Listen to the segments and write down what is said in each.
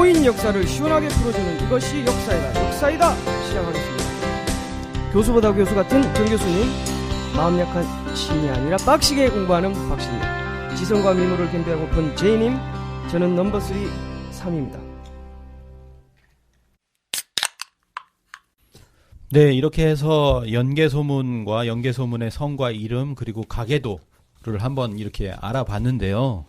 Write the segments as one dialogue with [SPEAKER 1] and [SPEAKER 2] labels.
[SPEAKER 1] 꼬인 역사를 시원하게 풀어주는 이것이 역사이다. 역사이다. 시작하겠습니다. 교수보다 교수 같은 정 교수님, 마음 약한 신이 아니라 빡시게 공부하는 박신님, 지성과 미모를 겸비하고픈 제이님, 저는 넘버 3입니다.
[SPEAKER 2] 네, 이렇게 해서 연개소문과 연개소문의 성과 이름 그리고 가계도를 한번 이렇게 알아봤는데요.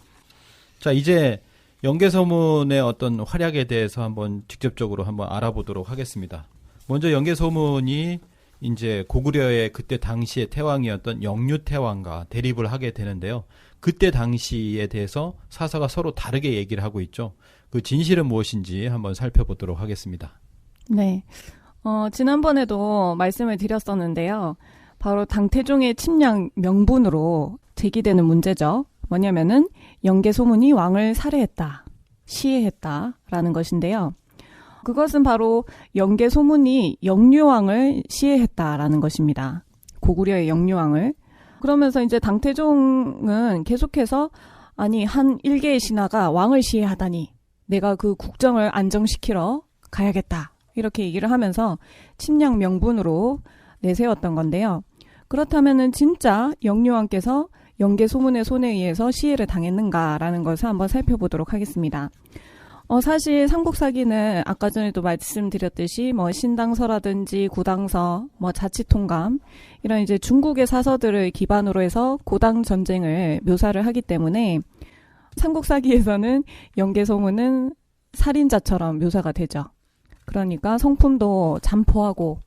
[SPEAKER 2] 자, 이제 연개소문의 어떤 활약에 대해서 한번 직접적으로 한번 알아보도록 하겠습니다. 먼저 연개소문이 이제 고구려의 그때 당시의 태왕이었던 영유태왕과 대립을 하게 되는데요. 그때 당시에 대해서 사사가 서로 다르게 얘기를 하고 있죠. 그 진실은 무엇인지 한번 살펴보도록 하겠습니다.
[SPEAKER 3] 네. 지난번에도 말씀을 드렸었는데요. 바로 당태종의 침략 명분으로 제기되는 문제죠. 뭐냐면은 연개소문이 왕을 살해했다, 시해했다라는 것인데요. 그것은 바로 연개소문이 영유왕을 시해했다라는 것입니다. 고구려의 영유왕을. 그러면서 이제 당태종은 계속해서 아니 한 일개의 신하가 왕을 시해하다니 내가 그 국정을 안정시키러 가야겠다. 이렇게 얘기를 하면서 침략 명분으로 내세웠던 건데요. 그렇다면은 진짜 영유왕께서 연개소문의 손에 의해서 시해를 당했는가라는 것을 한번 살펴보도록 하겠습니다. 사실 삼국사기는 아까 전에도 말씀드렸듯이 뭐 신당서라든지 구당서, 뭐 자치통감 이런 이제 중국의 사서들을 기반으로 해서 고당 전쟁을 묘사를 하기 때문에 삼국사기에서는 연개소문은 살인자처럼 묘사가 되죠. 그러니까 성품도 잠포하고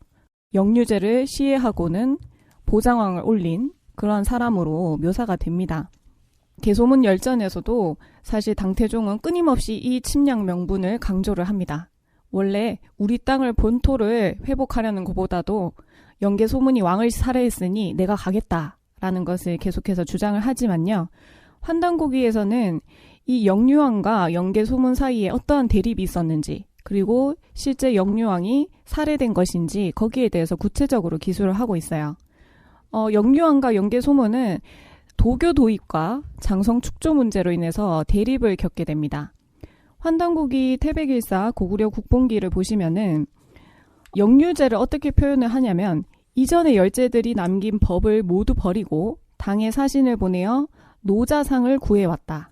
[SPEAKER 3] 영유제를 시해하고는 보장왕을 올린 그런 사람으로 묘사가 됩니다. 개소문 열전에서도 사실 당태종은 끊임없이 이 침략 명분을 강조를 합니다. 원래 우리 땅을 본토를 회복하려는 것보다도 연개소문이 왕을 살해했으니 내가 가겠다라는 것을 계속해서 주장을 하지만요. 환단고기에서는 이 영유왕과 연개소문 사이에 어떠한 대립이 있었는지 그리고 실제 영유왕이 살해된 것인지 거기에 대해서 구체적으로 기술을 하고 있어요. 영유왕과 연개소문은 도교 도입과 장성 축조 문제로 인해서 대립을 겪게 됩니다. 환단고기 태백일사 고구려 국본기를 보시면은 영유제를 어떻게 표현을 하냐면 이전의 열제들이 남긴 법을 모두 버리고 당에 사신을 보내어 노자상을 구해왔다.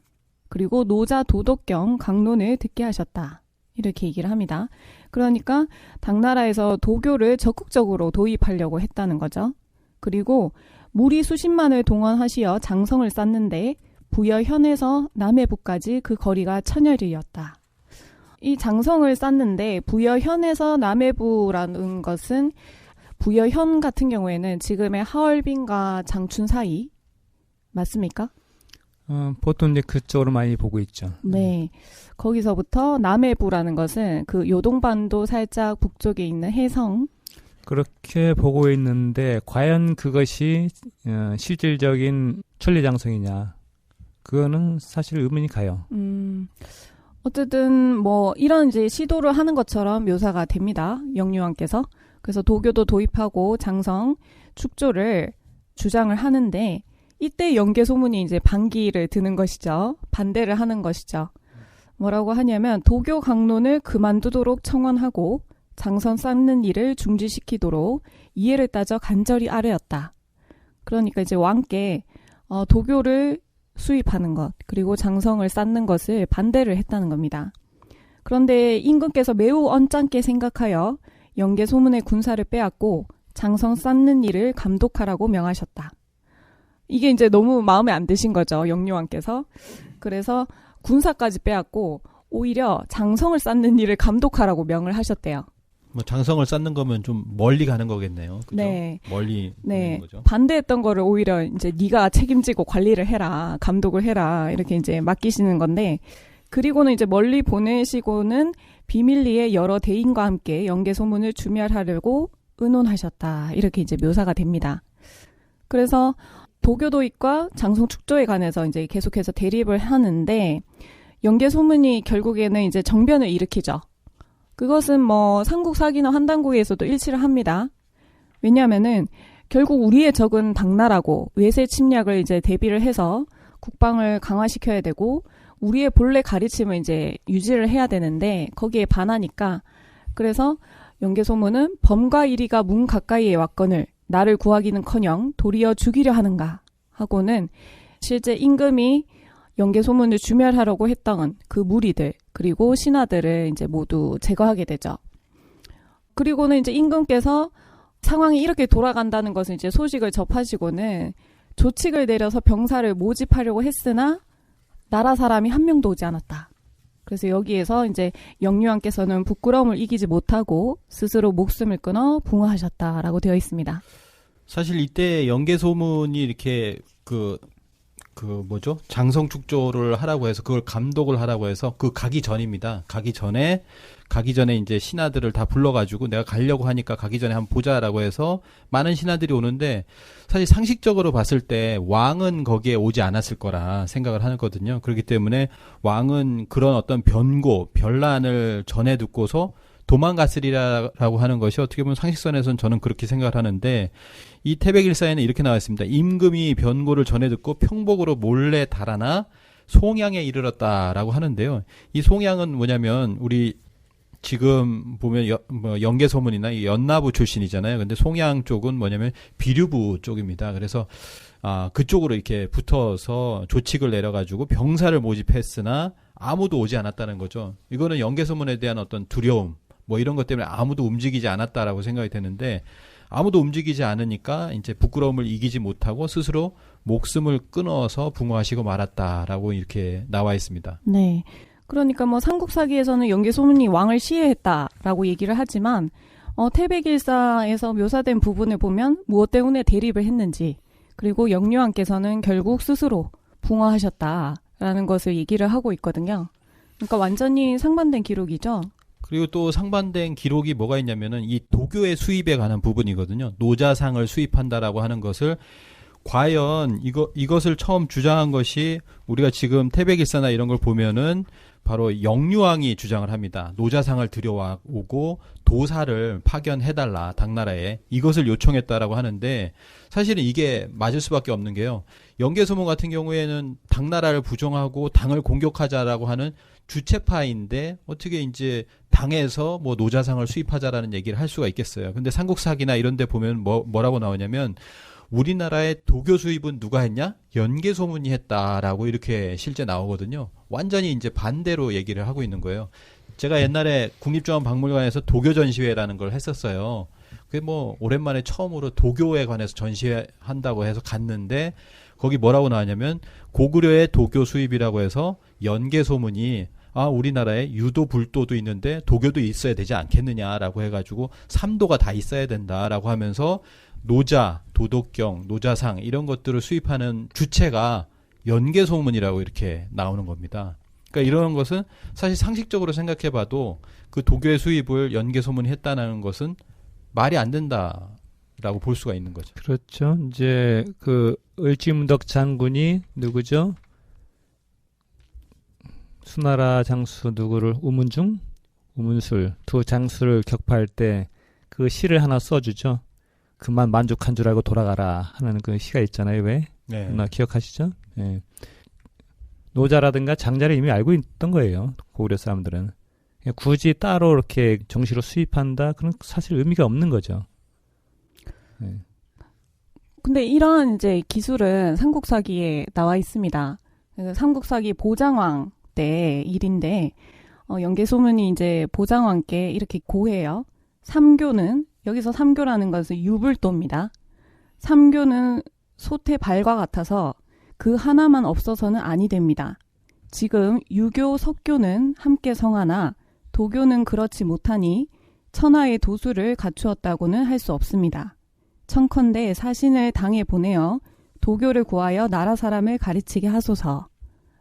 [SPEAKER 3] 그리고 노자 도덕경 강론을 듣게 하셨다. 이렇게 얘기를 합니다. 그러니까 당나라에서 도교를 적극적으로 도입하려고 했다는 거죠. 그리고 무리 수십만을 동원하시어 장성을 쌓는데 부여현에서 남해부까지 그 거리가 천여리였다. 이 장성을 쌓는데 부여현에서 남해부라는 것은 부여현 같은 경우에는 지금의 하얼빈과 장춘 사이 맞습니까?
[SPEAKER 4] 보통 이제 그쪽으로 많이 보고 있죠.
[SPEAKER 3] 네. 거기서부터 남해부라는 것은 그 요동반도 살짝 북쪽에 있는 해성.
[SPEAKER 4] 그렇게 보고 있는데 과연 그것이 실질적인 천리장성이냐. 그거는 사실 의문이 가요.
[SPEAKER 3] 어쨌든 뭐 이런 이제 시도를 하는 것처럼 묘사가 됩니다. 영유왕께서. 그래서 도교도 도입하고 장성, 축조를 주장을 하는데 이때 연개소문이 이제 반기를 드는 것이죠. 반대를 하는 것이죠. 뭐라고 하냐면 도교 강론을 그만두도록 청원하고 장선 쌓는 일을 중지시키도록 이해를 따져 간절히 아뢰었다. 그러니까 이제 왕께 도교를 수입하는 것 그리고 장성을 쌓는 것을 반대를 했다는 겁니다. 그런데 임금께서 매우 언짢게 생각하여 연개소문의 군사를 빼앗고 장성 쌓는 일을 감독하라고 명하셨다. 이게 이제 너무 마음에 안 드신 거죠. 영유왕께서. 그래서 군사까지 빼앗고 오히려 장성을 쌓는 일을 감독하라고 명을 하셨대요.
[SPEAKER 2] 뭐 장성을 쌓는 거면 좀 멀리 가는 거겠네요. 그죠?
[SPEAKER 3] 네.
[SPEAKER 2] 멀리
[SPEAKER 3] 네.
[SPEAKER 2] 가는 거죠.
[SPEAKER 3] 반대했던 거를 오히려 이제 네가 책임지고 관리를 해라. 감독을 해라. 이렇게 이제 맡기시는 건데 그리고는 이제 멀리 보내시고는 비밀리에 여러 대인과 함께 연개소문을 주멸하려고 의논하셨다. 이렇게 이제 묘사가 됩니다. 그래서 도교 도입과 장성 축조에 관해서 이제 계속해서 대립을 하는데 연개소문이 결국에는 이제 정변을 일으키죠. 그것은 뭐 삼국사기나 환단고기에서도 일치를 합니다. 왜냐하면은 결국 우리의 적은 당나라고 외세 침략을 이제 대비를 해서 국방을 강화시켜야 되고 우리의 본래 가르침을 이제 유지를 해야 되는데 거기에 반하니까 그래서 연개소문은 범과 이리가 문 가까이에 왔거늘 나를 구하기는커녕 도리어 죽이려 하는가 하고는 실제 임금이 연개소문을 주멸하려고 했던 그 무리들 그리고 신하들을 이제 모두 제거하게 되죠. 그리고는 이제 임금께서 상황이 이렇게 돌아간다는 것을 이제 소식을 접하시고는 조칙을 내려서 병사를 모집하려고 했으나 나라 사람이 한 명도 오지 않았다. 그래서 여기에서 이제 영유왕께서는 부끄러움을 이기지 못하고 스스로 목숨을 끊어 붕어하셨다라고 되어 있습니다.
[SPEAKER 2] 사실 이때 연개소문이 이렇게 장성 축조를 하라고 해서 그걸 감독을 하라고 해서 가기 전입니다. 가기 전에 이제 신하들을 다 불러가지고 내가 가려고 하니까 가기 전에 한번 보자라고 해서 많은 신하들이 오는데 사실 상식적으로 봤을 때 왕은 거기에 오지 않았을 거라 생각을 하거든요. 그렇기 때문에 왕은 그런 어떤 변란을 전해 듣고서 도망갔으리라고 하는 것이 어떻게 보면 상식선에서는 저는 그렇게 생각을 하는데 이 태백일사에는 이렇게 나와 있습니다. 임금이 변고를 전해 듣고 평복으로 몰래 달아나 송양에 이르렀다라고 하는데요. 이 송양은 뭐냐면 우리 지금 보면 연개소문이나 연나부 출신이잖아요. 근데 송양 쪽은 뭐냐면 비류부 쪽입니다. 그래서 그쪽으로 이렇게 붙어서 조칙을 내려가지고 병사를 모집했으나 아무도 오지 않았다는 거죠. 이거는 연개소문에 대한 어떤 두려움 이런 것 때문에 아무도 움직이지 않았다라고 생각이 되는데 아무도 움직이지 않으니까 이제 부끄러움을 이기지 못하고 스스로 목숨을 끊어서 붕어하시고 말았다라고 이렇게 나와 있습니다.
[SPEAKER 3] 네. 그러니까 삼국사기에서는 연개소문이 왕을 시해했다라고 얘기를 하지만 태백일사에서 묘사된 부분을 보면 무엇 때문에 대립을 했는지 그리고 영유왕께서는 결국 스스로 붕어하셨다라는 것을 얘기를 하고 있거든요. 그러니까 완전히 상반된 기록이죠.
[SPEAKER 2] 그리고 또 상반된 기록이 뭐가 있냐면은 이 도교의 수입에 관한 부분이거든요. 노자상을 수입한다라고 하는 것을 과연 이것을 처음 주장한 것이 우리가 지금 태백일사나 이런 걸 보면은 바로 영유왕이 주장을 합니다. 노자상을 들여오고 도사를 파견해달라 당나라에 이것을 요청했다라고 하는데 사실은 이게 맞을 수밖에 없는 게요. 연개소문 같은 경우에는 당나라를 부정하고 당을 공격하자라고 하는 주체파인데 어떻게 이제 당에서 노자상을 수입하자라는 얘기를 할 수가 있겠어요. 근데 삼국사기나 이런 데 보면 뭐라고 나오냐면 우리나라의 도교 수입은 누가 했냐? 연개소문이 했다라고 이렇게 실제 나오거든요. 완전히 이제 반대로 얘기를 하고 있는 거예요. 제가 옛날에 국립중앙박물관에서 도교 전시회라는 걸 했었어요. 그게 오랜만에 처음으로 도교에 관해서 전시회한다고 해서 갔는데 거기 뭐라고 나왔냐면 고구려의 도교 수입이라고 해서 연개소문이 우리나라에 유도 불도도 있는데 도교도 있어야 되지 않겠느냐라고 해가지고 3도가 다 있어야 된다라고 하면서 노자, 도덕경, 노자상 이런 것들을 수입하는 주체가 연개소문이라고 이렇게 나오는 겁니다. 그러니까 이런 것은 사실 상식적으로 생각해봐도 그 도교의 수입을 연개소문이 했다는 것은 말이 안 된다라고 볼 수가 있는 거죠.
[SPEAKER 4] 그렇죠. 이제 을지문덕 장군이 누구죠? 수나라 장수 누구를 우문술 두 장수를 격파할 때 그 시를 하나 써주죠. 그만 만족한 줄 알고 돌아가라 하는 그 시가 있잖아요. 왜?
[SPEAKER 2] 네.
[SPEAKER 4] 나 기억하시죠? 네. 노자라든가 장자를 이미 알고 있던 거예요. 고구려 사람들은. 굳이 따로 이렇게 정시로 수입한다? 그런 사실 의미가 없는 거죠. 네.
[SPEAKER 3] 근데 이런 이제 기술은 삼국사기에 나와 있습니다. 삼국사기 보장왕 때 일인데 연개소문이 이제 보장왕께 이렇게 고해요. 삼교는 여기서 삼교라는 것은 유불도입니다. 삼교는 소태 발과 같아서 그 하나만 없어서는 아니 됩니다. 지금 유교, 석교는 함께 성하나 도교는 그렇지 못하니 천하의 도수를 갖추었다고는 할 수 없습니다. 청컨대 사신을 당에 보내어 도교를 구하여 나라 사람을 가르치게 하소서.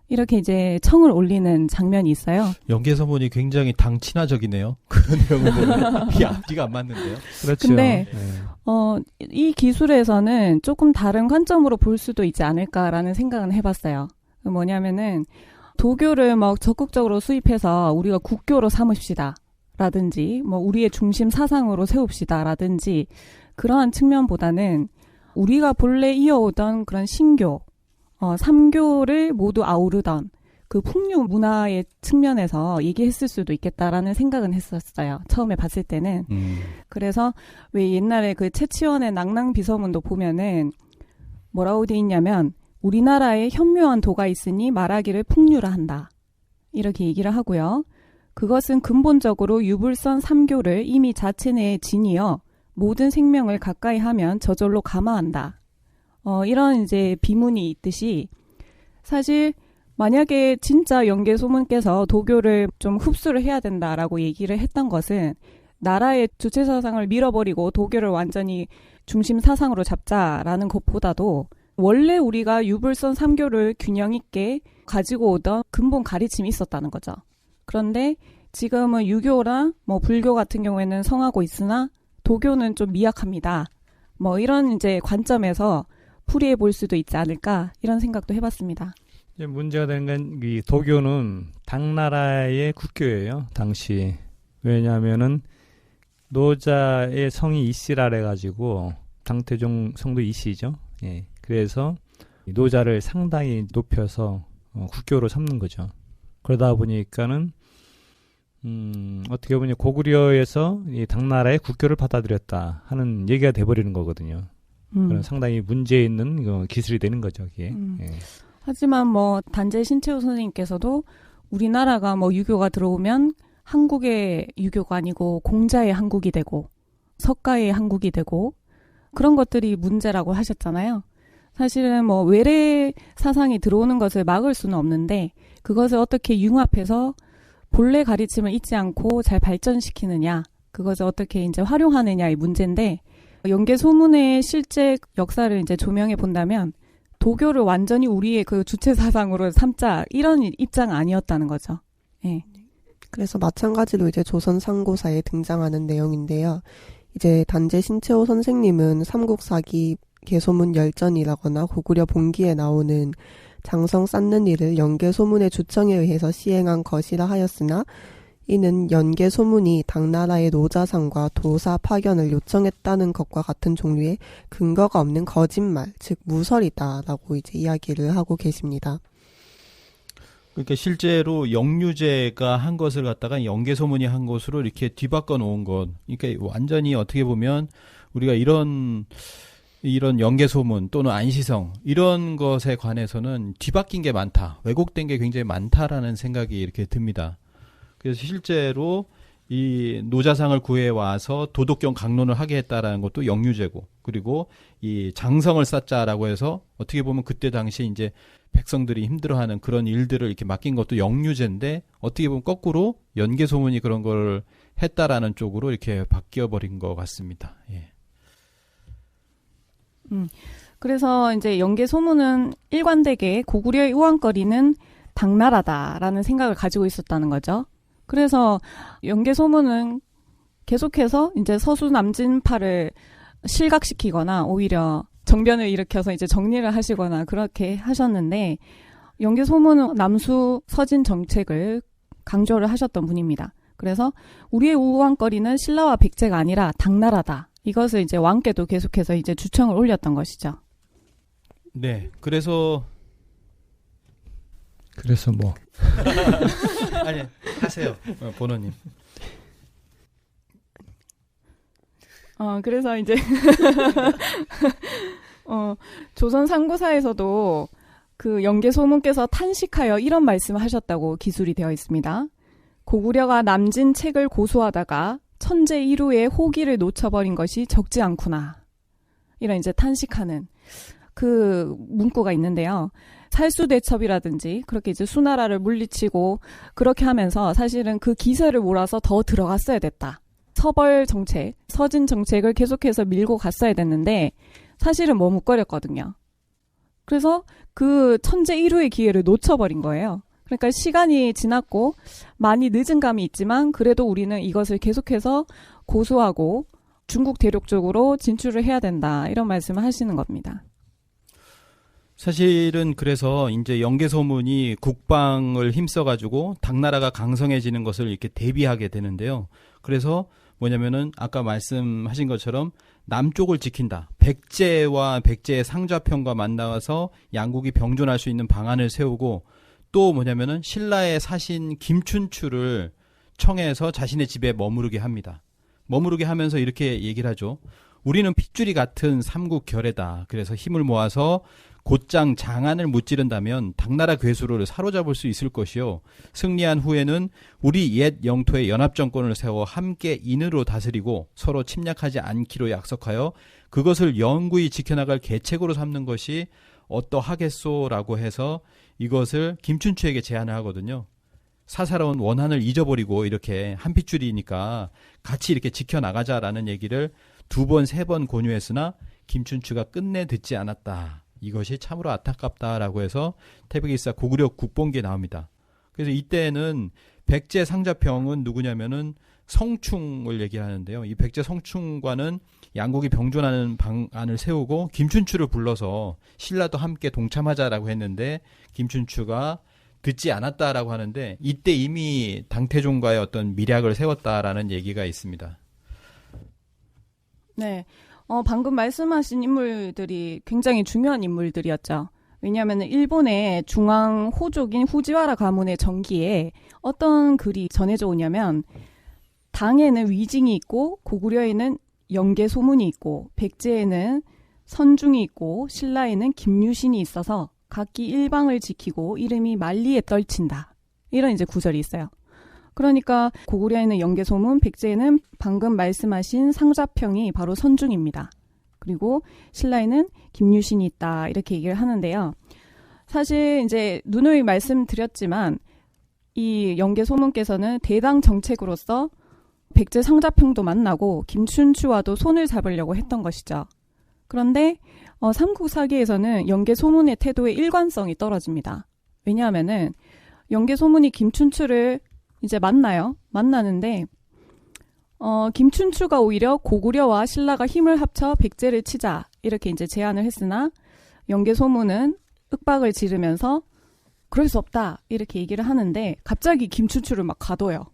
[SPEAKER 3] 이렇게 이제 청을 올리는 장면이 있어요.
[SPEAKER 2] 연개소문이 굉장히 당 친화적이네요. 그 내용을 보면 이게 앞뒤가 안 맞는데요.
[SPEAKER 4] 그렇죠.
[SPEAKER 3] 근데
[SPEAKER 4] 네.
[SPEAKER 3] 이 기술에서는 조금 다른 관점으로 볼 수도 있지 않을까라는 생각은 해봤어요. 뭐냐면은 도교를 적극적으로 수입해서 우리가 국교로 삼읍시다. 라든지 우리의 중심 사상으로 세웁시다라든지 그러한 측면보다는 우리가 본래 이어오던 그런 신교, 삼교를 모두 아우르던 그 풍류 문화의 측면에서 얘기했을 수도 있겠다라는 생각은 했었어요. 처음에 봤을 때는. 그래서 왜 옛날에 그 채치원의 낭낭비서문도 보면은 뭐라고 돼 있냐면 우리나라에 현묘한 도가 있으니 말하기를 풍류라 한다. 이렇게 얘기를 하고요. 그것은 근본적으로 유불선 3교를 이미 자체 내에 지니어 모든 생명을 가까이 하면 저절로 감화한다. 이런 이제 비문이 있듯이 사실 만약에 진짜 영계소문께서 도교를 좀 흡수를 해야 된다라고 얘기를 했던 것은 나라의 주체사상을 밀어버리고 도교를 완전히 중심 사상으로 잡자라는 것보다도 원래 우리가 유불선 3교를 균형 있게 가지고 오던 근본 가르침이 있었다는 거죠. 그런데 지금은 유교랑 뭐 불교 같은 경우에는 성하고 있으나 도교는 좀 미약합니다. 뭐 이런 이제 관점에서 풀이해 볼 수도 있지 않을까 이런 생각도 해봤습니다.
[SPEAKER 4] 이제 문제가 되는 건 이 도교는 당나라의 국교예요. 당시. 왜냐하면은 노자의 성이 이씨라 해가지고 당태종 성도 이씨죠. 예. 그래서 노자를 상당히 높여서 국교로 삼는 거죠. 그러다 보니까는 어떻게 보면 고구려에서 이 당나라의 국교를 받아들였다 하는 얘기가 돼버리는 거거든요. 그런 상당히 문제 있는 기술이 되는 거죠, 이게. 예.
[SPEAKER 3] 하지만 뭐 단재 신채호 선생님께서도 우리나라가 뭐 유교가 들어오면 한국의 유교가 아니고 공자의 한국이 되고 석가의 한국이 되고 그런 것들이 문제라고 하셨잖아요. 사실은 뭐 외래 사상이 들어오는 것을 막을 수는 없는데 그것을 어떻게 융합해서 본래 가르침을 잊지 않고 잘 발전시키느냐, 그것을 어떻게 이제 활용하느냐의 문제인데 영계소문의 실제 역사를 이제 조명해 본다면 도교를 완전히 우리의 그 주체 사상으로 삼자 이런 입장 아니었다는 거죠. 예.
[SPEAKER 5] 그래서 마찬가지로 이제 조선 상고사에 등장하는 내용인데요. 이제 단재 신채호 선생님은 삼국사기 계소문 열전이라거나 고구려 본기에 나오는 장성 쌓는 일을 연계소문의 주청에 의해서 시행한 것이라 하였으나 이는 연계소문이 당나라의 노자상과 도사 파견을 요청했다는 것과 같은 종류의 근거가 없는 거짓말, 즉 무설이다라고 이제 이야기를 하고 계십니다.
[SPEAKER 2] 그러니까 실제로 영유제가 한 것을 갖다가 연계소문이 한 것으로 이렇게 뒤바꿔 놓은 것. 그러니까 완전히 어떻게 보면 우리가 이런 연계소문 또는 안시성 이런 것에 관해서는 뒤바뀐 게 많다. 왜곡된 게 굉장히 많다라는 생각이 이렇게 듭니다. 그래서 실제로 이 노자상을 구해와서 도덕경 강론을 하게 했다라는 것도 영유제고, 그리고 이 장성을 쌓자라고 해서 어떻게 보면 그때 당시 이제 백성들이 힘들어하는 그런 일들을 이렇게 맡긴 것도 영유제인데 어떻게 보면 거꾸로 연계소문이 그런 걸 했다라는 쪽으로 이렇게 바뀌어버린 것 같습니다. 예.
[SPEAKER 3] 그래서 이제 연계소문은 일관되게 고구려의 우왕거리는 당나라다라는 생각을 가지고 있었다는 거죠. 그래서 연계소문은 계속해서 이제 서수 남진파를 실각시키거나 오히려 정변을 일으켜서 이제 정리를 하시거나 그렇게 하셨는데 연계소문은 남수 서진 정책을 강조를 하셨던 분입니다. 그래서 우리의 우왕거리는 신라와 백제가 아니라 당나라다. 이것을 이제 왕께도 계속해서 이제 주청을 올렸던 것이죠.
[SPEAKER 2] 네, 그래서
[SPEAKER 4] 뭐
[SPEAKER 2] 아니 하세요, 번호님.
[SPEAKER 3] 그래서 이제 조선 상고사에서도 그 연계소문께서 탄식하여 이런 말씀을 하셨다고 기술이 되어 있습니다. 고구려가 남진 책을 고수하다가 천재 이루의 호기를 놓쳐버린 것이 적지 않구나. 이런 이제 탄식하는 그 문구가 있는데요. 살수대첩이라든지 그렇게 이제 수나라를 물리치고 그렇게 하면서 사실은 그 기세를 몰아서 더 들어갔어야 됐다. 서벌 정책, 서진 정책을 계속해서 밀고 갔어야 됐는데 사실은 머뭇거렸거든요. 그래서 그 천재 1호의 기회를 놓쳐버린 거예요. 그러니까 시간이 지났고 많이 늦은 감이 있지만 그래도 우리는 이것을 계속해서 고수하고 중국 대륙 쪽으로 진출을 해야 된다. 이런 말씀을 하시는 겁니다.
[SPEAKER 2] 사실은 그래서 이제 연계소문이 국방을 힘써가지고 당나라가 강성해지는 것을 이렇게 대비하게 되는데요. 그래서 뭐냐면은 아까 말씀하신 것처럼 남쪽을 지킨다. 백제와 백제의 상좌편과 만나서 양국이 병존할 수 있는 방안을 세우고 또 뭐냐면은 신라의 사신 김춘추를 청해서 자신의 집에 머무르게 합니다. 머무르게 하면서 이렇게 얘기를 하죠. 우리는 핏줄이 같은 삼국결애다. 그래서 힘을 모아서 곧장 장안을 무찌른다면 당나라 괴수를 사로잡을 수 있을 것이요. 승리한 후에는 우리 옛 영토의 연합정권을 세워 함께 인으로 다스리고 서로 침략하지 않기로 약속하여 그것을 영구히 지켜나갈 계책으로 삼는 것이 어떠하겠소라고 해서 이것을 김춘추에게 제안을 하거든요. 사사로운 원한을 잊어버리고 이렇게 한 핏줄이니까 같이 이렇게 지켜나가자라는 얘기를 2번, 3번 권유했으나 김춘추가 끝내 듣지 않았다. 이것이 참으로 안타깝다라고 해서 태백일사 고구려 국본기에 나옵니다. 그래서 이때는 백제 상자평은 누구냐면은 성충을 얘기하는데요. 이 백제 성충과는 양국이 병존하는 방안을 세우고 김춘추를 불러서 신라도 함께 동참하자라고 했는데 김춘추가 듣지 않았다라고 하는데 이때 이미 당태종과의 어떤 밀약을 세웠다라는 얘기가 있습니다.
[SPEAKER 3] 네. 방금 말씀하신 인물들이 굉장히 중요한 인물들이었죠. 왜냐하면 일본의 중앙 호족인 후지와라 가문의 전기에 어떤 글이 전해져 오냐면 당에는 위징이 있고 고구려에는 영계소문이 있고 백제에는 선중이 있고 신라에는 김유신이 있어서 각기 일방을 지키고 이름이 만리에 떨친다. 이런 이제 구절이 있어요. 그러니까 고구려에는 영계소문, 백제에는 방금 말씀하신 상자평이 바로 선중입니다. 그리고 신라에는 김유신이 있다. 이렇게 얘기를 하는데요. 사실 이제 누누이 말씀드렸지만 이 영계소문께서는 대당 정책으로서 백제 상자평도 만나고 김춘추와도 손을 잡으려고 했던 것이죠. 그런데 삼국사기에서는 영계소문의 태도의 일관성이 떨어집니다. 왜냐하면은 영계소문이 김춘추를 이제 만나는데 김춘추가 오히려 고구려와 신라가 힘을 합쳐 백제를 치자 이렇게 이제 제안을 했으나 영계소문은 윽박을 지르면서 그럴 수 없다 이렇게 얘기를 하는데 갑자기 김춘추를 막 가둬요.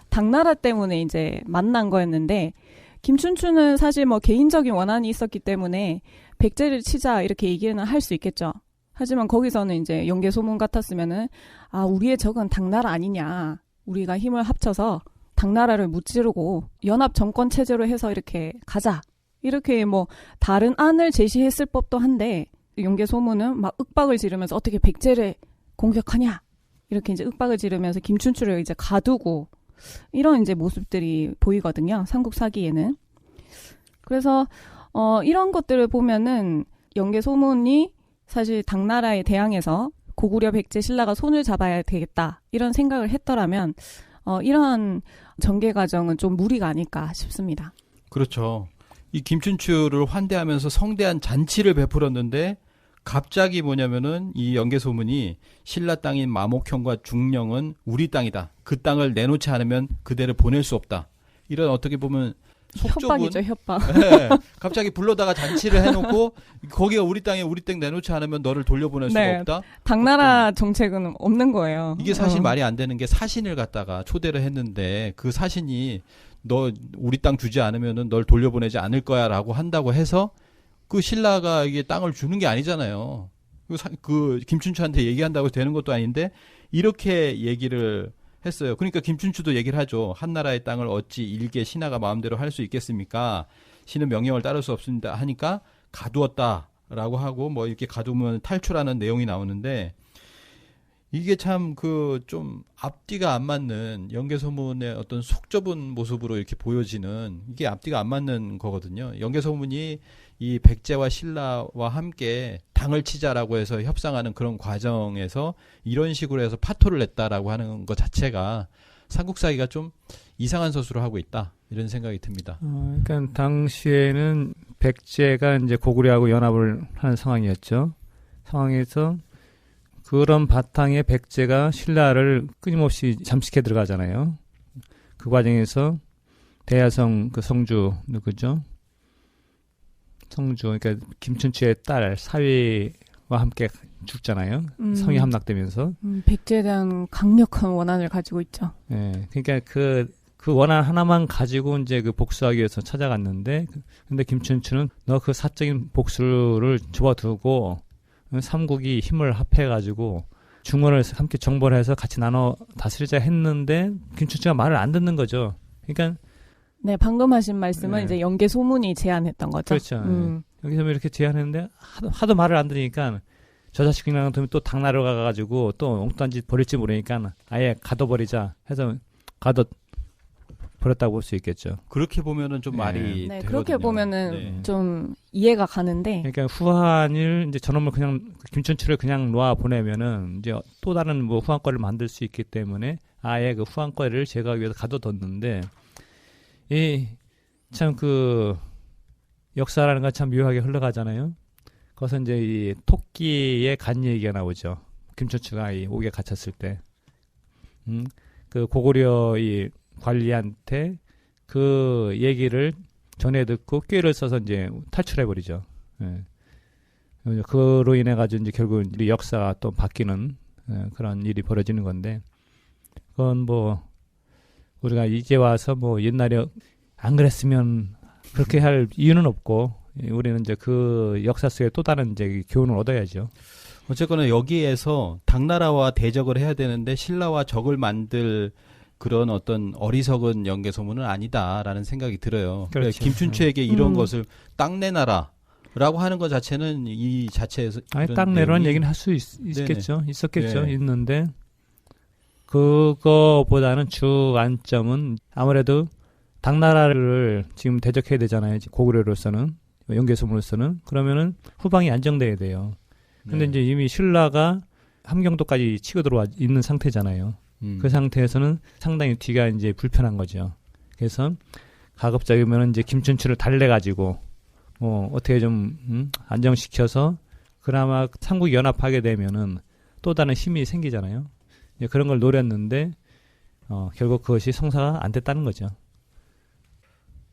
[SPEAKER 3] 당나라 때문에 이제 만난 거였는데 김춘추는 사실 뭐 개인적인 원한이 있었기 때문에 백제를 치자 이렇게 얘기는 할 수 있겠죠. 하지만 거기서는 이제 영계소문 같았으면은 우리의 적은 당나라 아니냐. 우리가 힘을 합쳐서 당나라를 무찌르고 연합 정권 체제로 해서 이렇게 가자. 이렇게 뭐 다른 안을 제시했을 법도 한데 영계소문은 막 윽박을 지르면서 어떻게 백제를 공격하냐. 이렇게 이제 윽박을 지르면서 김춘추를 이제 가두고 이런 이제 모습들이 보이거든요. 삼국사기에는. 그래서 이런 것들을 보면은 영계소문이 사실 당나라에 대항해서 고구려, 백제, 신라가 손을 잡아야 되겠다 이런 생각을 했더라면 이러한 전개 과정은 좀 무리가 아닐까 싶습니다.
[SPEAKER 2] 그렇죠. 이 김춘추를 환대하면서 성대한 잔치를 베풀었는데 갑자기 뭐냐면은 이 영계소문이 신라 땅인 마목현과 중령은 우리 땅이다. 그 땅을 내놓지 않으면 그대를 보낼 수 없다. 이런 어떻게 보면
[SPEAKER 3] 협박이죠, 협박.
[SPEAKER 2] 네, 갑자기 불러다가 잔치를 해놓고 거기가 우리 땅에 우리 땅 내놓지 않으면 너를 돌려보낼 수가 없다.
[SPEAKER 3] 당나라 정책은 없는 거예요.
[SPEAKER 2] 이게 사실 말이 안 되는 게 사신을 갖다가 초대를 했는데 그 사신이 너 우리 땅 주지 않으면은 널 돌려보내지 않을 거야라고 한다고 해서 그 신라가 이게 땅을 주는 게 아니잖아요. 그 김춘추한테 얘기한다고 되는 것도 아닌데 이렇게 얘기를 했어요. 그러니까 김춘추도 얘기를 하죠. 한나라의 땅을 어찌 일개 신하가 마음대로 할 수 있겠습니까? 신은 명령을 따를 수 없습니다. 하니까 가두었다라고 하고 뭐 이렇게 가두면 탈출하는 내용이 나오는데 이게 참 그 좀 앞뒤가 안 맞는 영계소문의 어떤 속 좁은 모습으로 이렇게 보여지는 이게 앞뒤가 안 맞는 거거든요. 영계소문이 이 백제와 신라와 함께 당을 치자라고 해서 협상하는 그런 과정에서 이런 식으로 해서 파토를 냈다라고 하는 것 자체가 삼국사기가 좀 이상한 서술을 하고 있다 이런 생각이 듭니다.
[SPEAKER 4] 그러니까 당시에는 백제가 이제 고구려하고 연합을 하는 상황이었죠. 상황에서 그런 바탕에 백제가 신라를 끊임없이 잠식해 들어가잖아요. 그 과정에서 대야성 그 성주 누구죠? 성주 그러니까 김춘추의 딸 사위와 함께 죽잖아요. 성이 함락되면서
[SPEAKER 3] 백제에 대한 강력한 원한을 가지고 있죠.
[SPEAKER 4] 네, 그러니까 그 원한 하나만 가지고 이제 그 복수하기 위해서 찾아갔는데 근데 김춘추는 너 그 사적인 복수를 접어두고 삼국이 힘을 합해가지고 중원을 함께 정벌 해서 같이 나눠 다스리자 했는데 김춘추가 말을 안 듣는 거죠. 그러니까
[SPEAKER 3] 네, 방금 하신 말씀은
[SPEAKER 4] 네.
[SPEAKER 3] 이제 연개 소문이 제안했던 거죠.
[SPEAKER 4] 그렇죠. 여기서 이렇게 제안했는데 하도 말을 안 들으니까 저 자식이랑 또 당나라로 가가지고 또 엉뚱한 짓 벌일지 모르니까 아예 가둬버리자 해서 가둬버렸다고 볼 수 있겠죠.
[SPEAKER 2] 그렇게 보면은 좀
[SPEAKER 4] 네.
[SPEAKER 2] 말이
[SPEAKER 3] 네,
[SPEAKER 2] 되거든요.
[SPEAKER 3] 그렇게 보면은
[SPEAKER 2] 네.
[SPEAKER 3] 좀 이해가 가는데
[SPEAKER 4] 그러니까 후한을 이제 저놈을 그냥 김춘추를 그냥 놓아 보내면은 이제 또 다른 뭐 후한거를 만들 수 있기 때문에 아예 그 후한거를 제거하기 위해서 가둬뒀는데 이 참 그 역사라는 건 참 묘하게 흘러가잖아요. 거기서 이제 이 토끼의 간 얘기가 나오죠. 김춘추가 이 옥에 갇혔을 때, 그 고구려 이 관리한테 그 얘기를 전해 듣고 꾀를 써서 이제 탈출해 버리죠. 예. 그로 인해 가지고 이제 결국 우리 역사가 또 바뀌는 그런 일이 벌어지는 건데, 그건 뭐 우리가 이제 와서 뭐 옛날에 안 그랬으면 그렇게 할 이유는 없고, 우리는 이제 그 역사 속에 또 다른 이제 교훈을 얻어야죠.
[SPEAKER 2] 어쨌거나 여기에서 당나라와 대적을 해야 되는데 신라와 적을 만들 그런 어떤 어리석은 연개소문은 아니다라는 생각이 들어요. 그러니까
[SPEAKER 4] 그렇죠.
[SPEAKER 2] 김춘추에게 이런 것을 땅 내놔라라고 하는 것 자체는 이 자체에서
[SPEAKER 4] 아니 딱 내려는 얘기는 할 수 있겠죠. 있었겠죠.
[SPEAKER 2] 네.
[SPEAKER 4] 있는데 그거보다는 주 안점은 아무래도 당나라를 지금 대적해야 되잖아요. 고구려로서는 연개소문으로서는 그러면은 후방이 안정돼야 돼요. 근데 이제 이미 신라가 함경도까지 치고 들어와 있는 상태잖아요. 그 상태에서는 상당히 뒤가 이제 불편한 거죠. 그래서 가급적이면 이제 김춘추를 달래가지고 어떻게 좀 안정시켜서 그나마 삼국이 연합하게 되면은 또 다른 힘이 생기잖아요. 이제 그런 걸 노렸는데 결국 그것이 성사가 안 됐다는 거죠.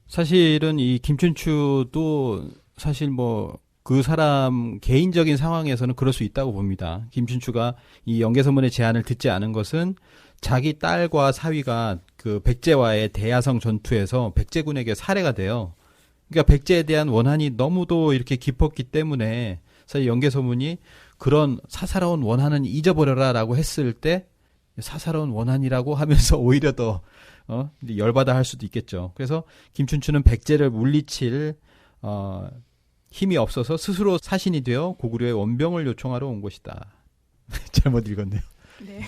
[SPEAKER 2] 사실은 이 김춘추도 사실 뭐 그 사람 개인적인 상황에서는 그럴 수 있다고 봅니다. 김춘추가 이 연개소문의 제안을 듣지 않은 것은 자기 딸과 사위가 그 백제와의 대야성 전투에서 백제군에게 살해가 돼요. 그러니까 백제에 대한 원한이 너무도 이렇게 깊었기 때문에 사실 연개소문이 그런 사사로운 원한은 잊어버려라라고 했을 때 사사로운 원한이라고 하면서 오히려 더 열받아 할 수도 있겠죠. 그래서 김춘추는 백제를 물리칠 힘이 없어서 스스로 사신이 되어 고구려의 원병을 요청하러 온 것이다. 잘못 읽었네요.
[SPEAKER 3] 네.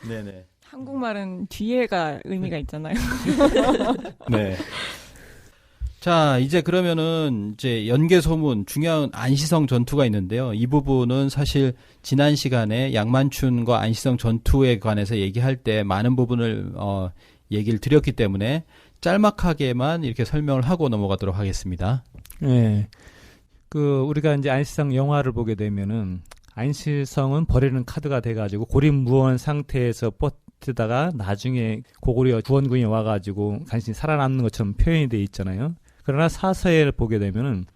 [SPEAKER 2] 네네.
[SPEAKER 3] 한국말은 뒤에가 의미가 있잖아요.
[SPEAKER 2] 네. 자, 이제 그러면은 이제 연개소문 중요한 안시성 전투가 있는데요. 이 부분은 사실 지난 시간에 양만춘과 안시성 전투에 관해서 얘기할 때 많은 부분을 얘기를 드렸기 때문에 짤막하게만 이렇게 설명을 하고 넘어가도록 하겠습니다.
[SPEAKER 4] 네. 우리가 이제 안시성 영화를 보게 되면은 안시성은 버리는 카드가 돼가지고 고립무원 상태에서 버티다가 나중에 고구려 구원군이 와가지고 간신히 살아남는 것처럼 표현이 돼 있잖아요. 그러나 사서를 보게 되면은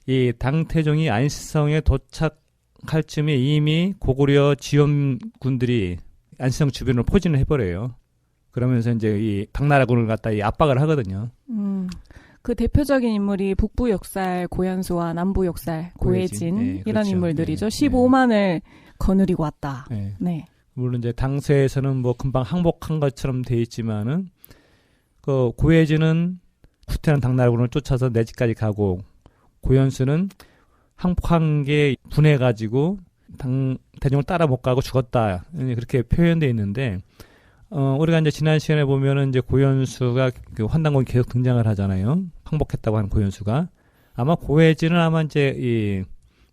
[SPEAKER 4] 이 당태종이 안시성에 도착할 쯤에 이미 고구려 지원군들이 안시성 주변을 포진을 해버려요. 그러면서 이제 이 당나라군을 갖다 이 압박을 하거든요.
[SPEAKER 3] 그 대표적인 인물이 북부 역살 고현수와 남부 역살 고혜진
[SPEAKER 4] 네,
[SPEAKER 3] 이런
[SPEAKER 4] 그렇죠.
[SPEAKER 3] 인물들이죠.
[SPEAKER 4] 네,
[SPEAKER 3] 15만을 거느리고 왔다.
[SPEAKER 4] 네.
[SPEAKER 3] 네.
[SPEAKER 4] 물론 이제 당세에서는 뭐 금방 항복한 것처럼 돼 있지만은 그 고혜진은 후퇴한 당나라군을 쫓아서 내 집까지 가고 고현수는 항복한 게 분해가지고 대종을 따라 못 가고 죽었다. 그렇게 표현되어 있는데 우리가 이제 지난 시간에 보면은 이제 고현수가 그 환단곡이 계속 등장을 하잖아요. 항복했다고 하는 고현수가. 아마 고혜진은 아마 이제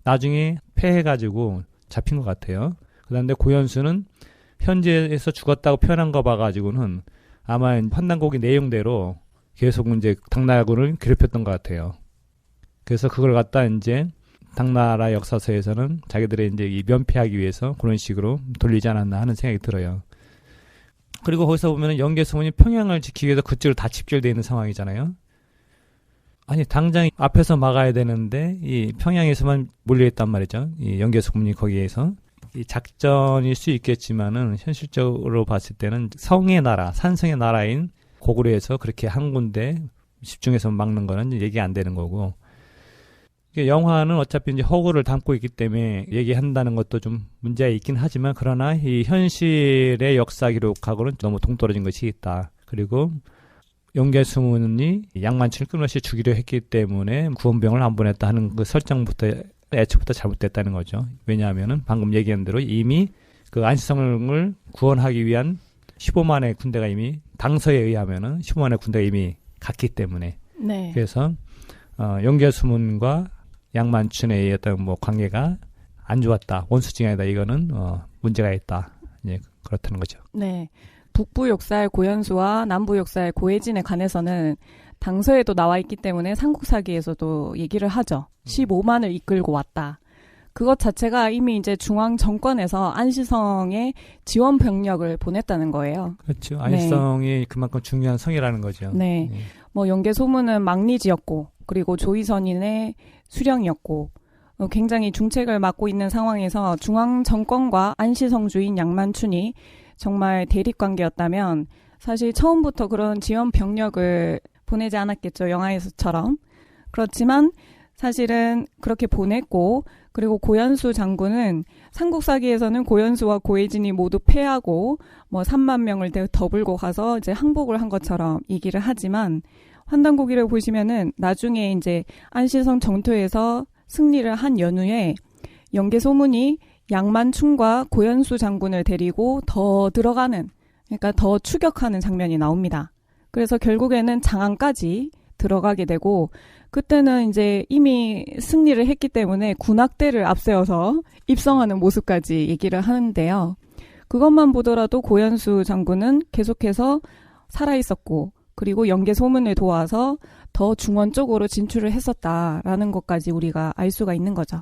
[SPEAKER 4] 나중에 패해가지고 잡힌 것 같아요. 그런데 고현수는 현지에서 죽었다고 표현한 거 봐가지고는 아마 환단곡의 내용대로 계속 이제 당나라군을 괴롭혔던 것 같아요. 그래서 그걸 갖다 이제 당나라 역사서에서는 자기들의 이제 이 면피하기 위해서 그런 식으로 돌리지 않았나 하는 생각이 들어요. 그리고 거기서 보면은 연개소문이 평양을 지키기 위해서 그쪽으로 다 집결되어 있는 상황이잖아요. 아니 당장 앞에서 막아야 되는데 이 평양에서만 몰려있단 말이죠. 이 연개소문이 거기에서 이 작전일 수 있겠지만은 현실적으로 봤을 때는 성의 나라, 산성의 나라인 고구려에서 그렇게 한 군데 집중해서 막는 거는 얘기 안 되는 거고 영화는 어차피 이제 허구를 담고 있기 때문에 얘기한다는 것도 좀 문제가 있긴 하지만 그러나 이 현실의 역사 기록하고는 너무 동떨어진 것이 있다. 그리고 영계수문이 양만춘을 끊임없이 죽이려 했기 때문에 구원병을 안 보냈다 하는 그 설정부터 애초부터 잘못됐다는 거죠. 왜냐하면은 방금 얘기한 대로 이미 그 안시성을 구원하기 위한 15만의 군대가 이미 당서에 의하면은 15만의 군대가 이미 갔기 때문에
[SPEAKER 3] 네.
[SPEAKER 4] 그래서 영계수문과 양만춘의 어떤 뭐 관계가 안 좋았다, 원수징악이다, 이거는 문제가 있다, 예, 그렇다는 거죠.
[SPEAKER 3] 네. 북부 욕사의 고현수와 남부 욕사의 고혜진에 관해서는 당서에도 나와 있기 때문에 삼국사기에서도 얘기를 하죠. 15만을 이끌고 왔다. 그것 자체가 이미 이제 중앙 정권에서 안시성에 지원 병력을 보냈다는 거예요.
[SPEAKER 4] 그렇죠. 안시성이 그만큼 중요한 성이라는 거죠.
[SPEAKER 3] 네.
[SPEAKER 4] 예.
[SPEAKER 3] 뭐 영계소문은 막리지였고 그리고 조의선인의 수령이었고 굉장히 중책을 맡고 있는 상황에서 중앙 정권과 안시성 주인 양만춘이 정말 대립관계였다면 사실 처음부터 그런 지원 병력을 보내지 않았겠죠. 영화에서처럼. 그렇지만 사실은 그렇게 보냈고 그리고 고현수 장군은 삼국사기에서는 고현수와 고혜진이 모두 패하고 뭐 3만 명을 더 불고 가서 이제 항복을 한 것처럼 얘기를 하지만 환단고기를 보시면은 나중에 이제 안시성 정토에서 승리를 한 연후에 영계소문이 양만춘과 고현수 장군을 데리고 더 들어가는, 그러니까 더 추격하는 장면이 나옵니다. 그래서 결국에는 장안까지 들어가게 되고 그때는 이제 이미 승리를 했기 때문에 군악대를 앞세워서 입성하는 모습까지 얘기를 하는데요. 그것만 보더라도 고현수 장군은 계속해서 살아있었고 그리고 영계소문을 도와서 더 중원 쪽으로 진출을 했었다라는 것까지 우리가 알 수가 있는 거죠.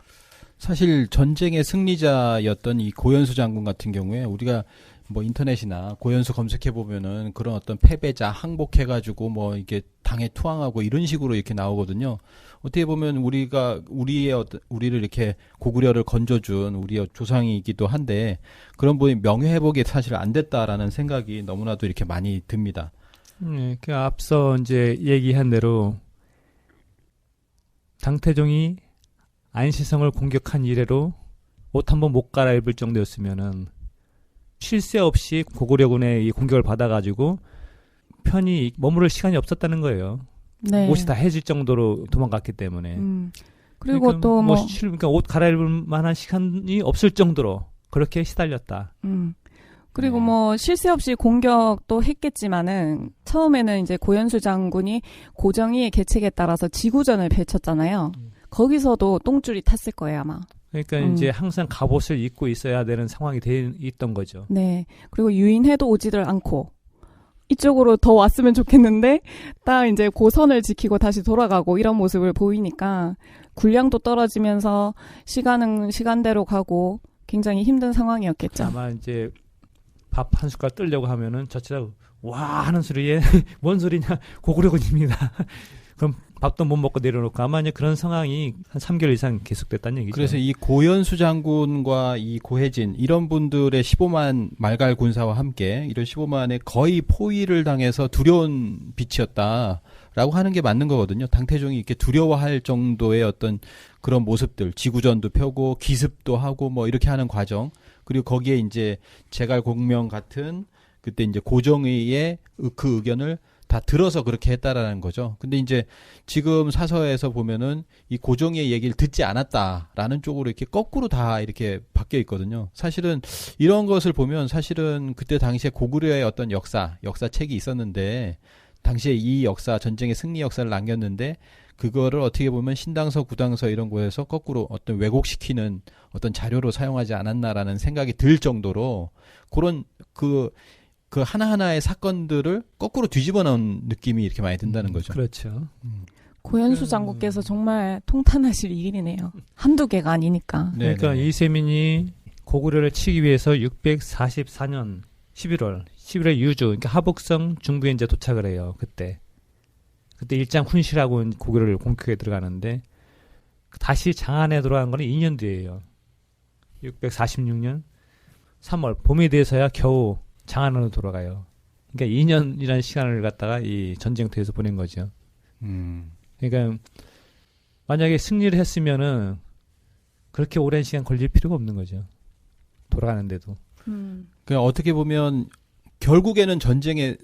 [SPEAKER 2] 사실 전쟁의 승리자였던 이 고현수 장군 같은 경우에 우리가 뭐 인터넷이나 고현수 검색해 보면은 그런 어떤 패배자 항복해가지고 뭐 이게 당에 투항하고 이런 식으로 이렇게 나오거든요. 어떻게 보면 우리를 이렇게 고구려를 건져준 우리의 조상이기도 한데 그런 분이 명예 회복이 사실 안 됐다라는 생각이 너무나도 이렇게 많이 듭니다.
[SPEAKER 4] 그 앞서 이제 얘기한 대로 당태종이 안시성을 공격한 이래로 옷 한 번 못 갈아입을 정도였으면은 쉴 새 없이 고구려군의 이 공격을 받아가지고 편히 머무를 시간이 없었다는 거예요.
[SPEAKER 3] 네.
[SPEAKER 4] 옷이 다 해질 정도로 도망갔기 때문에.
[SPEAKER 3] 그리고
[SPEAKER 4] 그러니까
[SPEAKER 3] 또 뭐,
[SPEAKER 4] 그러니까 옷 갈아입을 만한 시간이 없을 정도로 그렇게 시달렸다.
[SPEAKER 3] 그리고
[SPEAKER 4] 네.
[SPEAKER 3] 뭐 쉴 새 없이 공격도 했겠지만은 처음에는 이제 고현수 장군이 고정희의 계책에 따라서 지구전을 펼쳤잖아요. 거기서도 똥줄이 탔을 거예요 아마.
[SPEAKER 4] 그러니까 이제 항상 갑옷을 입고 있어야 되는 상황이 돼 있던 거죠.
[SPEAKER 3] 네. 그리고 유인해도 오지를 않고 이쪽으로 더 왔으면 좋겠는데 딱 이제 고선을 지키고 다시 돌아가고 이런 모습을 보이니까 군량도 떨어지면서 시간은 시간대로 가고 굉장히 힘든 상황이었겠죠.
[SPEAKER 4] 아마 이제 밥 한 숟갈 뜨려고 하면은 저치다 와 하는 소리에 뭔 소리냐 고구려군입니다. 그럼 밥도 못 먹고 내려놓고 아마 이제 그런 상황이 한 3개월 이상 계속됐다는 얘기죠.
[SPEAKER 2] 그래서 이 고현수 장군과 이 고혜진 이런 분들의 15만 말갈 군사와 함께 이런 15만의 거의 포위를 당해서 두려운 빛이었다라고 하는 게 맞는 거거든요. 당태종이 이렇게 두려워할 정도의 어떤 그런 모습들, 지구전도 펴고 기습도 하고 뭐 이렇게 하는 과정, 그리고 거기에 이제 제갈공명 같은 그때 이제 고정의의 그 의견을 다 들어서 그렇게 했다라는 거죠. 근데 이제 지금 사서에서 보면은 이 고정의 얘기를 듣지 않았다라는 쪽으로 이렇게 거꾸로 다 이렇게 바뀌어 있거든요. 사실은 이런 것을 보면 사실은 그때 당시에 고구려의 어떤 역사책이 있었는데 당시에 이 역사, 전쟁의 승리 역사를 남겼는데 그거를 어떻게 보면 신당서, 구당서 이런 곳에서 거꾸로 어떤 왜곡시키는 어떤 자료로 사용하지 않았나라는 생각이 들 정도로 그런 그 하나하나의 사건들을 거꾸로 뒤집어 놓은 느낌이 이렇게 많이 든다는 거죠.
[SPEAKER 4] 그렇죠.
[SPEAKER 3] 고현수 장군께서 정말 통탄하실 일이네요. 한두 개가 아니니까.
[SPEAKER 4] 그러니까 이세민이 고구려를 치기 위해서 644년 11월 유주, 그러니까 하북성 중부에 이제 도착을 해요. 그때 일장 훈시라고 고구려를 공격에 들어가는데 다시 장안에 들어간 건 2년 뒤예요. 646년 3월 봄이 돼서야 겨우 장안으로 돌아가요. 그러니까 2년이라는 시간을 갖다가 이 전쟁터에서 보낸 거죠. 그러니까 만약에 승리를 했으면은 그렇게 오랜 시간 걸릴 필요가 없는 거죠. 돌아가는데도.
[SPEAKER 2] 그냥 어떻게 보면 결국에는 전쟁에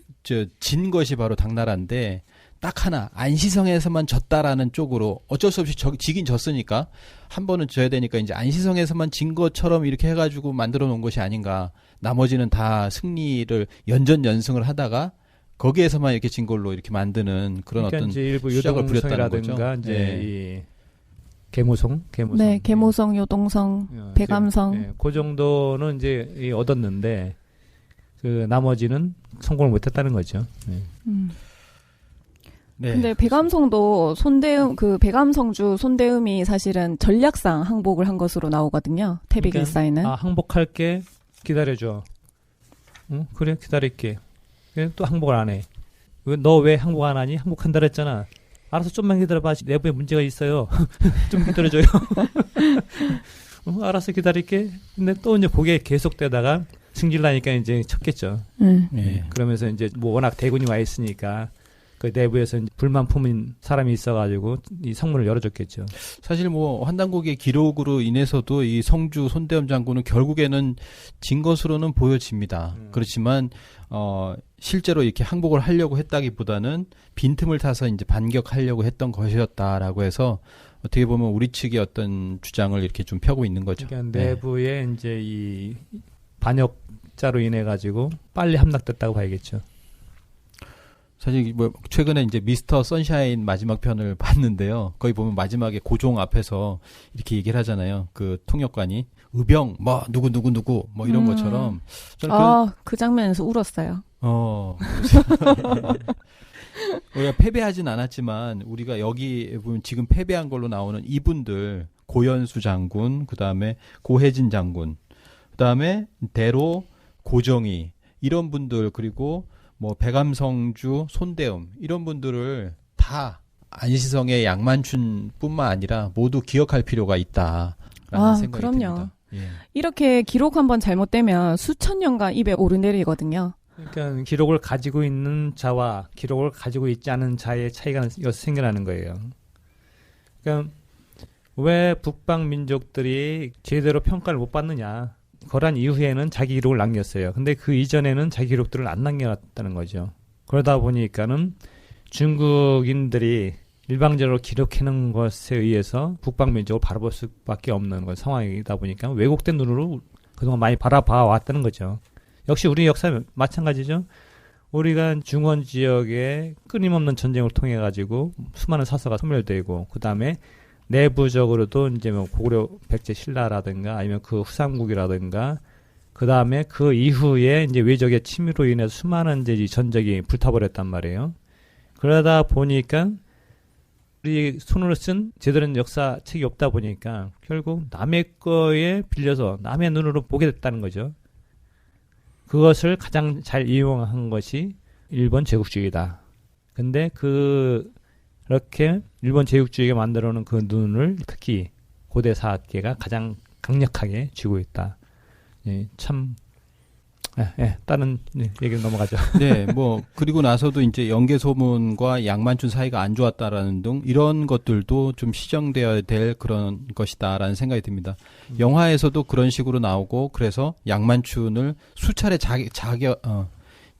[SPEAKER 2] 진 것이 바로 당나라인데 딱 하나 안시성에서만 졌다라는 쪽으로 어쩔 수 없이 지긴 졌으니까 한 번은 져야 되니까 이제 안시성에서만 진 것처럼 이렇게 해가지고 만들어 놓은 것이 아닌가. 나머지는 다 승리를 연전연승을 하다가 거기에서만 이렇게 진 걸로 이렇게 만드는 그런
[SPEAKER 4] 그러니까
[SPEAKER 2] 어떤
[SPEAKER 4] 이제 일부
[SPEAKER 2] 수작을 부렸다는 거죠.
[SPEAKER 4] 유동성이라든가 이제
[SPEAKER 2] 예.
[SPEAKER 4] 이 계모성.
[SPEAKER 3] 네, 계모성, 요동성, 배감성.
[SPEAKER 4] 예, 그 정도는 이제 얻었는데 그 나머지는 성공을 못했다는 거죠. 예.
[SPEAKER 2] 네.
[SPEAKER 3] 근데 배감성도 손대음 그 배감성주 손대음이 사실은 전략상 항복을 한 것으로 나오거든요. 태백일사에는.
[SPEAKER 4] 아, 항복할게. 기다려줘. 응? 그래, 기다릴게. 그래, 또 항복을 안 해. 너 왜 항복 안 하니? 항복한다 그랬잖아. 알아서 좀만 기다려봐. 내부에 문제가 있어요. 좀 기다려줘요. 알아서 기다릴게. 근데 또 이제 그게 계속되다가 승질 나니까 이제 쳤겠죠.
[SPEAKER 2] 예.
[SPEAKER 4] 그러면서 이제 뭐 워낙 대군이 와 있으니까 그 내부에서 이제 불만 품은 사람이 있어가지고 이 성문을 열어줬겠죠.
[SPEAKER 2] 사실 뭐 환단국의 기록으로 인해서도 이 성주 손대음 장군은 결국에는 진 것으로는 보여집니다. 그렇지만 실제로 이렇게 항복을 하려고 했다기보다는 빈틈을 타서 이제 반격하려고 했던 것이었다라고 해서 어떻게 보면 우리 측의 어떤 주장을 이렇게 좀 펴고 있는 거죠.
[SPEAKER 4] 그러니까 내부에 이제 이 반역자로 인해 가지고 빨리 함락됐다고 봐야겠죠.
[SPEAKER 2] 사실 뭐 최근에 이제 미스터 선샤인 마지막 편을 봤는데요. 거기 보면 마지막에 고종 앞에서 이렇게 얘기를 하잖아요. 그 통역관이 의병 뭐 누구 뭐 이런 것처럼 저는
[SPEAKER 3] 그 장면에서 울었어요.
[SPEAKER 2] 우리가 패배하진 않았지만 우리가 여기 보면 지금 패배한 걸로 나오는 이분들 고연수 장군, 그다음에 고혜진 장군, 그다음에 대로 고정희 이런 분들 그리고 뭐 배감성주, 손대음 이런 분들을 다 안시성의 양만춘뿐만 아니라 모두 기억할 필요가 있다라는 생각이
[SPEAKER 3] 그럼요.
[SPEAKER 2] 듭니다. 예.
[SPEAKER 3] 이렇게 기록 한번 잘못되면 수천 년간 입에 오르내리거든요.
[SPEAKER 4] 그러니까 기록을 가지고 있는 자와 기록을 가지고 있지 않은 자의 차이가 여기서 생겨나는 거예요. 그러니까 왜 북방 민족들이 제대로 평가를 못 받느냐. 거란 이후에는 자기 기록을 남겼어요. 근데 그 이전에는 자기 기록들을 안 남겨놨다는 거죠. 그러다 보니까는 중국인들이 일방적으로 기록해놓은 것에 의해서 북방 민족을 바라볼 수밖에 없는 상황이다 보니까 왜곡된 눈으로 그동안 많이 바라봐 왔다는 거죠. 역시 우리 역사 마찬가지죠. 우리가 중원 지역에 끊임없는 전쟁을 통해 가지고 수많은 사서가 소멸되고 그 다음에 내부적으로도 이제 뭐 고구려 백제 신라라든가 아니면 그 후삼국이라든가 그 다음에 그 이후에 이제 외적의 침입으로 인해서 수많은 이제 이 전적이 불타버렸단 말이에요. 그러다 보니까 우리 손으로 쓴 제대로 된 역사책이 없다 보니까 결국 남의 거에 빌려서 남의 눈으로 보게 됐다는 거죠. 그것을 가장 잘 이용한 것이 일본 제국주의다. 근데 그렇게 일본 제국주의가 만들어놓은 그 눈을 특히 고대 사학계가 가장 강력하게 쥐고 있다. 예, 참, 다른 얘기로 넘어가죠.
[SPEAKER 2] 네, 뭐 그리고 나서도 이제 연개소문과 양만춘 사이가 안 좋았다라는 등 이런 것들도 좀 시정되어야 될 그런 것이다라는 생각이 듭니다. 영화에서도 그런 식으로 나오고 그래서 양만춘을 수차례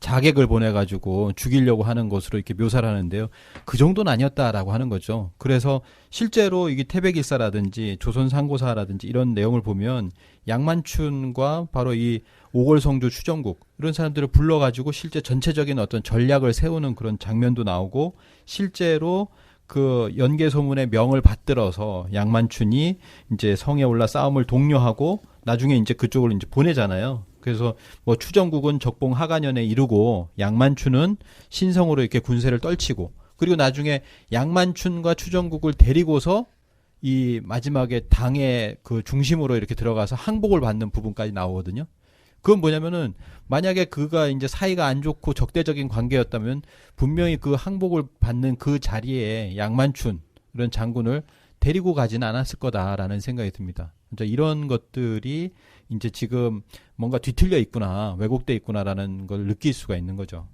[SPEAKER 2] 자객을 보내가지고 죽이려고 하는 것으로 이렇게 묘사를 하는데요. 그 정도는 아니었다라고 하는 거죠. 그래서 실제로 이게 태백일사라든지 조선상고사라든지 이런 내용을 보면 양만춘과 바로 이 오골성주 추정국 이런 사람들을 불러가지고 실제 전체적인 어떤 전략을 세우는 그런 장면도 나오고 실제로 그 연개소문의 명을 받들어서 양만춘이 이제 성에 올라 싸움을 독려하고 나중에 이제 그쪽을 이제 보내잖아요. 그래서 뭐 추정국은 적봉 하간연에 이르고 양만춘은 신성으로 이렇게 군세를 떨치고 그리고 나중에 양만춘과 추정국을 데리고서 이 마지막에 당의 그 중심으로 이렇게 들어가서 항복을 받는 부분까지 나오거든요. 그건 뭐냐면은 만약에 그가 이제 사이가 안 좋고 적대적인 관계였다면 분명히 그 항복을 받는 그 자리에 양만춘 이런 장군을 데리고 가지는 않았을 거다라는 생각이 듭니다. 이런 것들이 이제 지금 뭔가 뒤틀려 있구나, 왜곡돼 있구나라는 걸 느낄 수가 있는 거죠.